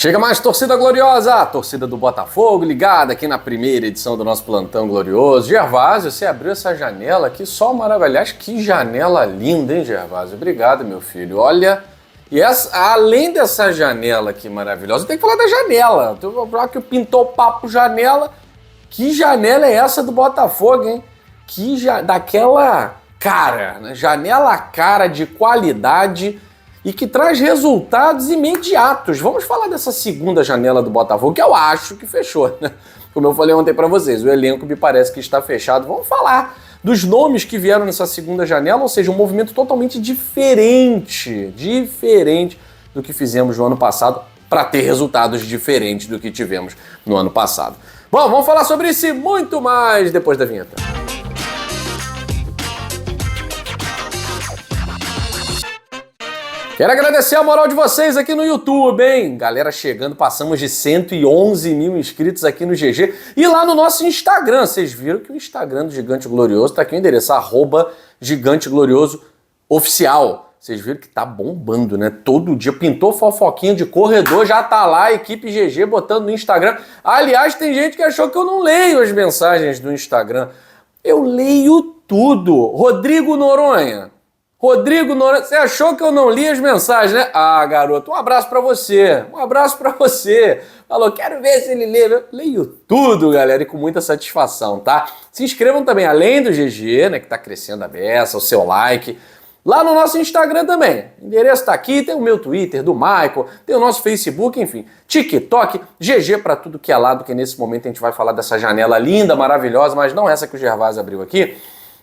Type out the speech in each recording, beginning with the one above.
Chega mais, torcida gloriosa, a torcida do Botafogo, ligada aqui na primeira edição do nosso Plantão Glorioso. Gervásio, você abriu essa janela aqui, só maravilha. Aliás, que janela linda, hein, Gervásio? Obrigado, meu filho. Olha, e além dessa janela aqui maravilhosa, tem que falar da janela. Tu vai falar que pintou o papo janela. Que janela é essa do Botafogo, hein? Daquela cara, né? Janela cara de qualidade e que traz resultados imediatos. Vamos falar dessa segunda janela do Botafogo, que eu acho que fechou, né? Como eu falei ontem para vocês, o elenco me parece que está fechado. Vamos falar dos nomes que vieram nessa segunda janela, ou seja, um movimento totalmente diferente do que fizemos no ano passado, para ter resultados diferentes do que tivemos no ano passado. Bom, vamos falar sobre isso e muito mais depois da vinheta. Quero agradecer a moral de vocês aqui no YouTube, hein? Galera chegando, passamos de 111 mil inscritos aqui no GG. E lá no nosso Instagram, vocês viram que o Instagram do Gigante Glorioso tá aqui o endereço, @Gigante Glorioso Oficial. Vocês viram que tá bombando, né? Todo dia pintou fofoquinha de corredor, já tá lá a equipe GG botando no Instagram. Aliás, tem gente que achou que eu não leio as mensagens do Instagram. Eu leio tudo. Rodrigo Noronha, você achou que eu não li as mensagens, né? Ah, garoto, um abraço pra você. Falou, quero ver se ele lê. Eu leio tudo, galera, e com muita satisfação, tá? Se inscrevam também, além do GG, né, que tá crescendo a beça, o seu like. Lá no nosso Instagram também. O endereço tá aqui, tem o meu Twitter, do Michael, tem o nosso Facebook, enfim. TikTok, GG pra tudo que é lado, que nesse momento a gente vai falar dessa janela linda, maravilhosa, mas não essa que o Gervásio abriu aqui.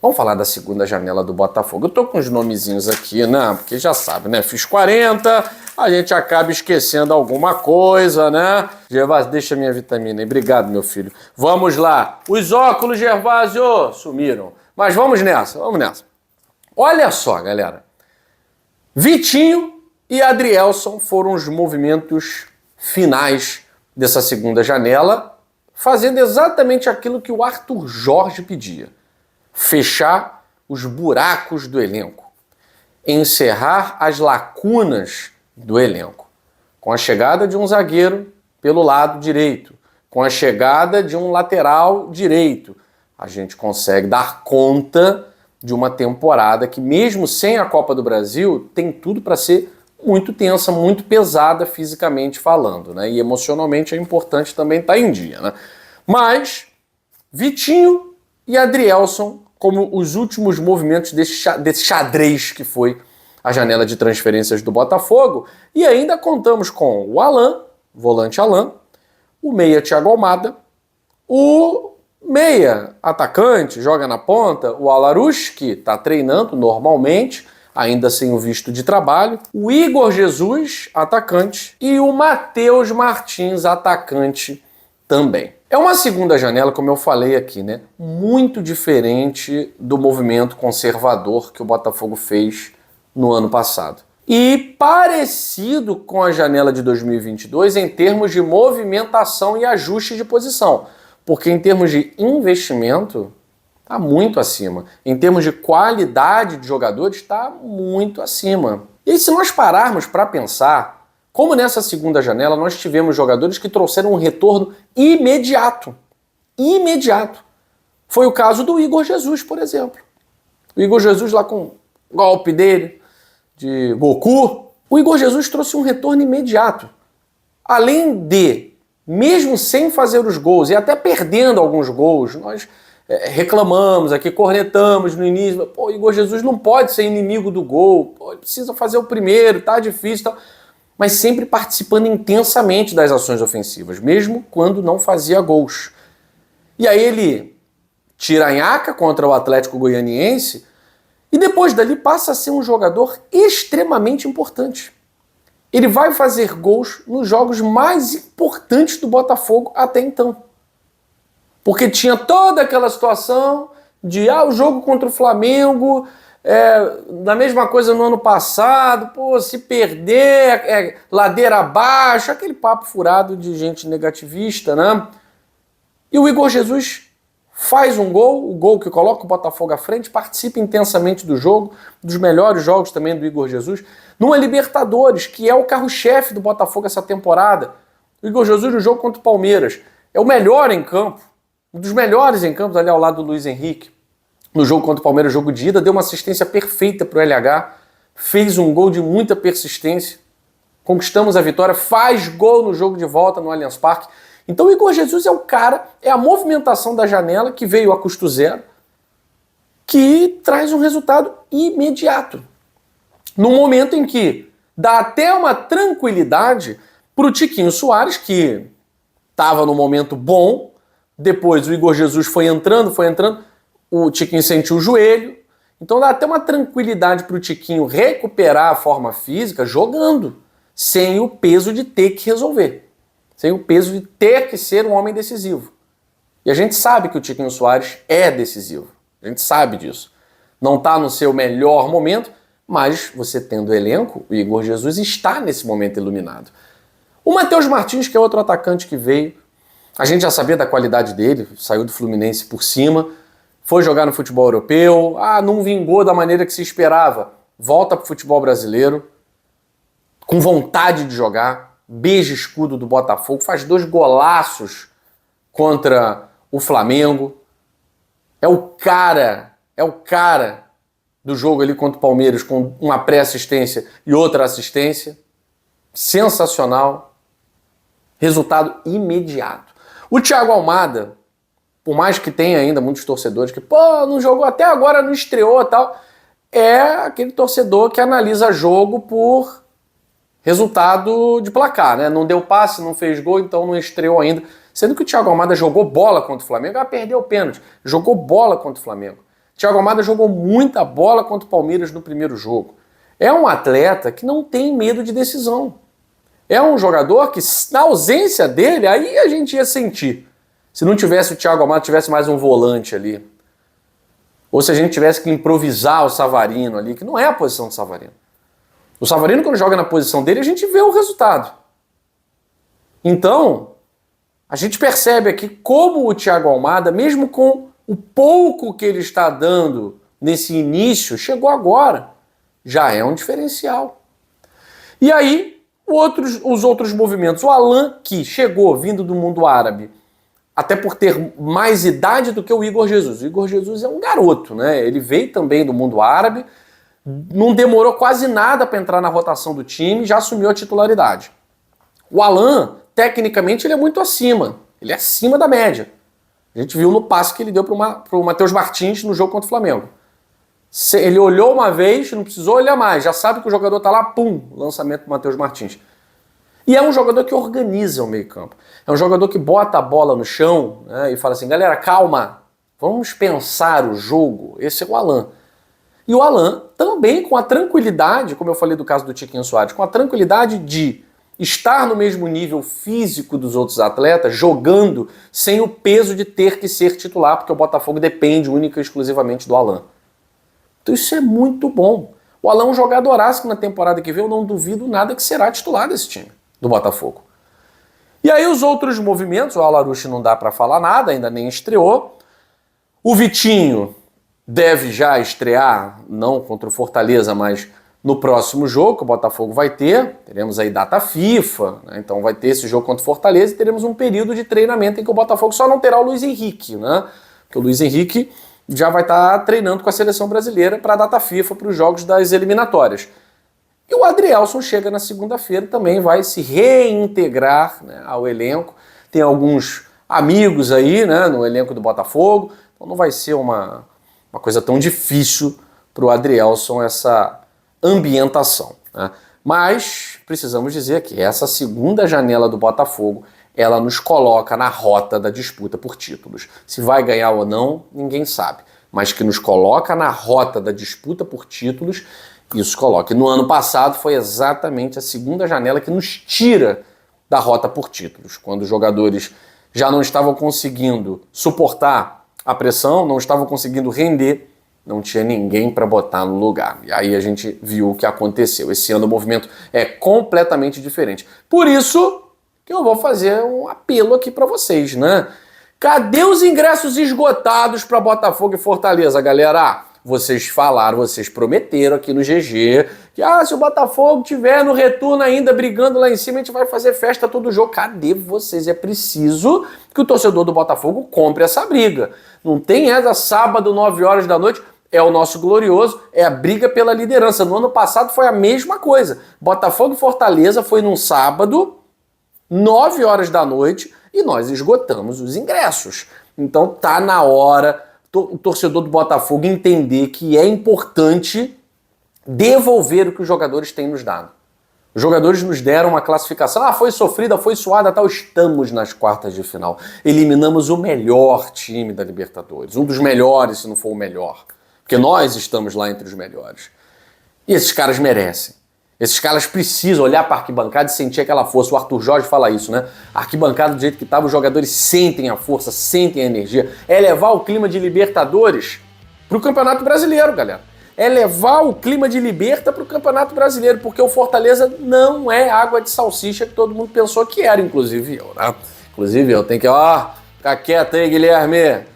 Vamos falar da segunda janela do Botafogo. Eu tô com os nomezinhos aqui, né? Porque já sabe, né? Fiz 40, a gente acaba esquecendo alguma coisa, né? Gervásio, deixa minha vitamina aí. Obrigado, meu filho. Vamos lá. Os óculos, Gervásio, sumiram. Mas vamos nessa. Olha só, galera. Vitinho e Adrielson foram os movimentos finais dessa segunda janela, fazendo exatamente aquilo que o Arthur Jorge pedia. Fechar os buracos do elenco, encerrar as lacunas do elenco, com a chegada de um zagueiro pelo lado direito, com a chegada de um lateral direito, a gente consegue dar conta de uma temporada que, mesmo sem a Copa do Brasil, tem tudo para ser muito tensa, muito pesada fisicamente falando, né? E emocionalmente é importante também estar em dia, né? Mas Vitinho e Adrielson como os últimos movimentos desse xadrez que foi a janela de transferências do Botafogo. E ainda contamos com o Alan, volante Alan, o meia Thiago Almada, o meia atacante, joga na ponta, o Alaruz, que está treinando normalmente, ainda sem o visto de trabalho, o Igor Jesus, atacante, e o Matheus Martins, atacante também. É uma segunda janela, como eu falei aqui, né? Muito diferente do movimento conservador que o Botafogo fez no ano passado. E parecido com a janela de 2022 em termos de movimentação e ajuste de posição. Porque em termos de investimento, está muito acima. Em termos de qualidade de jogadores, está muito acima. E se nós pararmos para pensar, como nessa segunda janela nós tivemos jogadores que trouxeram um retorno imediato. Foi o caso do Igor Jesus, por exemplo. O Igor Jesus lá com o golpe dele, de Goku. O Igor Jesus trouxe um retorno imediato. Além de, mesmo sem fazer os gols e até perdendo alguns gols, nós reclamamos aqui, cornetamos no início. Pô, o Igor Jesus não pode ser inimigo do gol. Pô, ele precisa fazer o primeiro, tá difícil e tal. Mas sempre participando intensamente das ações ofensivas, mesmo quando não fazia gols. E aí ele tira a nhaca contra o Atlético Goianiense e depois dali passa a ser um jogador extremamente importante. Ele vai fazer gols nos jogos mais importantes do Botafogo até então. Porque tinha toda aquela situação de o jogo contra o Flamengo... da mesma coisa no ano passado, se perder, ladeira abaixo, aquele papo furado de gente negativista, né? E o Igor Jesus faz um gol, o gol que coloca o Botafogo à frente, participa intensamente do jogo, dos melhores jogos também do Igor Jesus, numa Libertadores, que é o carro-chefe do Botafogo essa temporada. O Igor Jesus no jogo contra o Palmeiras é o melhor em campo, um dos melhores em campo, ali ao lado do Luiz Henrique. No jogo contra o Palmeiras, jogo de ida, deu uma assistência perfeita para o LH, fez um gol de muita persistência, conquistamos a vitória, faz gol no jogo de volta no Allianz Parque. Então o Igor Jesus é o cara, é a movimentação da janela que veio a custo zero, que traz um resultado imediato. No momento em que dá até uma tranquilidade para o Tiquinho Soares, que estava no momento bom, depois o Igor Jesus foi entrando, o Tiquinho sentiu o joelho, então dá até uma tranquilidade para o Tiquinho recuperar a forma física jogando, sem o peso de ter que resolver, sem o peso de ter que ser um homem decisivo. E a gente sabe que o Tiquinho Soares é decisivo, a gente sabe disso. Não está no seu melhor momento, mas você tendo elenco, o Igor Jesus está nesse momento iluminado. O Matheus Martins, que é outro atacante que veio, a gente já sabia da qualidade dele, saiu do Fluminense por cima, foi jogar no futebol europeu, não vingou da maneira que se esperava, volta para o futebol brasileiro, com vontade de jogar, beija escudo do Botafogo, faz 2 golaços contra o Flamengo, é o cara do jogo ali contra o Palmeiras, com uma pré-assistência e outra assistência, sensacional, resultado imediato. O Thiago Almada, por mais que tenha ainda muitos torcedores que, não jogou até agora, não estreou e tal, é aquele torcedor que analisa jogo por resultado de placar, né? Não deu passe, não fez gol, então não estreou ainda. Sendo que o Thiago Almada jogou bola contra o Flamengo, perdeu o pênalti, jogou bola contra o Flamengo. O Thiago Almada jogou muita bola contra o Palmeiras no primeiro jogo. É um atleta que não tem medo de decisão. É um jogador que, na ausência dele, aí a gente ia sentir. Se não tivesse o Thiago Almada, tivesse mais um volante ali. Ou se a gente tivesse que improvisar o Savarino ali, que não é a posição do Savarino. O Savarino, quando joga na posição dele, a gente vê o resultado. Então, a gente percebe aqui como o Thiago Almada, mesmo com o pouco que ele está dando nesse início, chegou agora. Já é um diferencial. E aí, os outros movimentos. O Alan, que chegou vindo do mundo árabe, até por ter mais idade do que o Igor Jesus. O Igor Jesus é um garoto, né? Ele veio também do mundo árabe, não demorou quase nada para entrar na rotação do time, já assumiu a titularidade. O Alan, tecnicamente, ele é muito acima. Ele é acima da média. A gente viu no passe que ele deu para o Matheus Martins no jogo contra o Flamengo. Ele olhou uma vez, não precisou olhar mais, já sabe que o jogador tá lá, pum, lançamento do Matheus Martins. E é um jogador que organiza o meio-campo. É um jogador que bota a bola no chão, né, e fala assim, galera, calma, vamos pensar o jogo. Esse é o Alan. E o Alan também com a tranquilidade, como eu falei do caso do Tiquinho Soares, com a tranquilidade de estar no mesmo nível físico dos outros atletas, jogando sem o peso de ter que ser titular, porque o Botafogo depende única e exclusivamente do Alan. Então isso é muito bom. O Alan é um jogadoraço que na temporada que vem eu não duvido nada que será titular desse time, do Botafogo. E aí os outros movimentos, o Alarushi não dá para falar nada, ainda nem estreou. O Vitinho deve já estrear, não contra o Fortaleza, mas no próximo jogo que o Botafogo vai ter. Teremos aí data FIFA, né? Então vai ter esse jogo contra o Fortaleza e teremos um período de treinamento em que o Botafogo só não terá o Luiz Henrique, né? Porque o Luiz Henrique já vai estar treinando com a seleção brasileira para a data FIFA, para os jogos das eliminatórias. E o Adrielson chega na segunda-feira e também vai se reintegrar, né, ao elenco. Tem alguns amigos aí, né, no elenco do Botafogo, então não vai ser uma coisa tão difícil para o Adrielson essa ambientação, né? Mas precisamos dizer que essa segunda janela do Botafogo, ela nos coloca na rota da disputa por títulos. Se vai ganhar ou não, ninguém sabe. Mas que nos coloca na rota da disputa por títulos, isso coloca. E no ano passado foi exatamente a segunda janela que nos tira da rota por títulos. Quando os jogadores já não estavam conseguindo suportar a pressão, não estavam conseguindo render, não tinha ninguém para botar no lugar. E aí a gente viu o que aconteceu. Esse ano o movimento é completamente diferente. Por isso que eu vou fazer um apelo aqui para vocês, né? Cadê os ingressos esgotados para Botafogo e Fortaleza, galera? vocês falaram, vocês prometeram aqui no GG que se o Botafogo tiver no retorno ainda brigando lá em cima, a gente vai fazer festa todo jogo. Cadê vocês? É preciso que o torcedor do Botafogo compre essa briga. Não tem essa sábado, 9 horas da noite, é o nosso glorioso, é a briga pela liderança. No ano passado foi a mesma coisa. Botafogo e Fortaleza foi num sábado, 9 horas da noite, e nós esgotamos os ingressos. Então tá na hora o torcedor do Botafogo entender que é importante devolver o que os jogadores têm nos dado. Os jogadores nos deram uma classificação, foi sofrida, foi suada, tal. Estamos nas quartas de final. Eliminamos o melhor time da Libertadores, um dos melhores, se não for o melhor. Porque nós estamos lá entre os melhores. E esses caras merecem. Esses caras precisam olhar para a arquibancada e sentir aquela força. O Arthur Jorge fala isso, né? A arquibancada do jeito que estava, os jogadores sentem a força, sentem a energia. É levar o clima de Libertadores para o Campeonato Brasileiro, galera. É levar o clima de Liberta para o Campeonato Brasileiro, porque o Fortaleza não é água de salsicha que todo mundo pensou que era, inclusive eu, né? Inclusive eu tenho que, ficar quieto aí, Guilherme.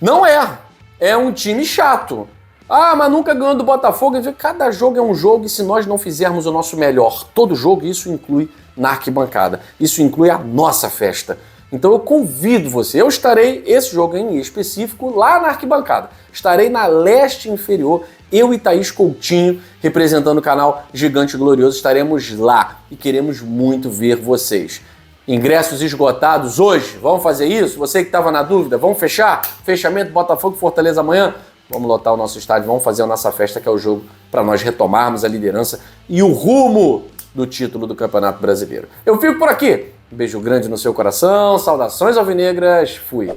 Não é. É um time chato. Mas nunca ganhou do Botafogo. Cada jogo é um jogo e se nós não fizermos o nosso melhor todo jogo, isso inclui na arquibancada. Isso inclui a nossa festa. Então eu convido você. Eu estarei, esse jogo em específico, lá na arquibancada. Estarei na leste inferior. Eu e Thaís Coutinho, representando o canal Gigante Glorioso, estaremos lá e queremos muito ver vocês. Ingressos esgotados hoje. Vamos fazer isso? Você que estava na dúvida, vamos fechar? Fechamento Botafogo e Fortaleza amanhã? Vamos lotar o nosso estádio, vamos fazer a nossa festa, que é o jogo para nós retomarmos a liderança e o rumo do título do Campeonato Brasileiro. Eu fico por aqui. Um beijo grande no seu coração, saudações alvinegras, fui!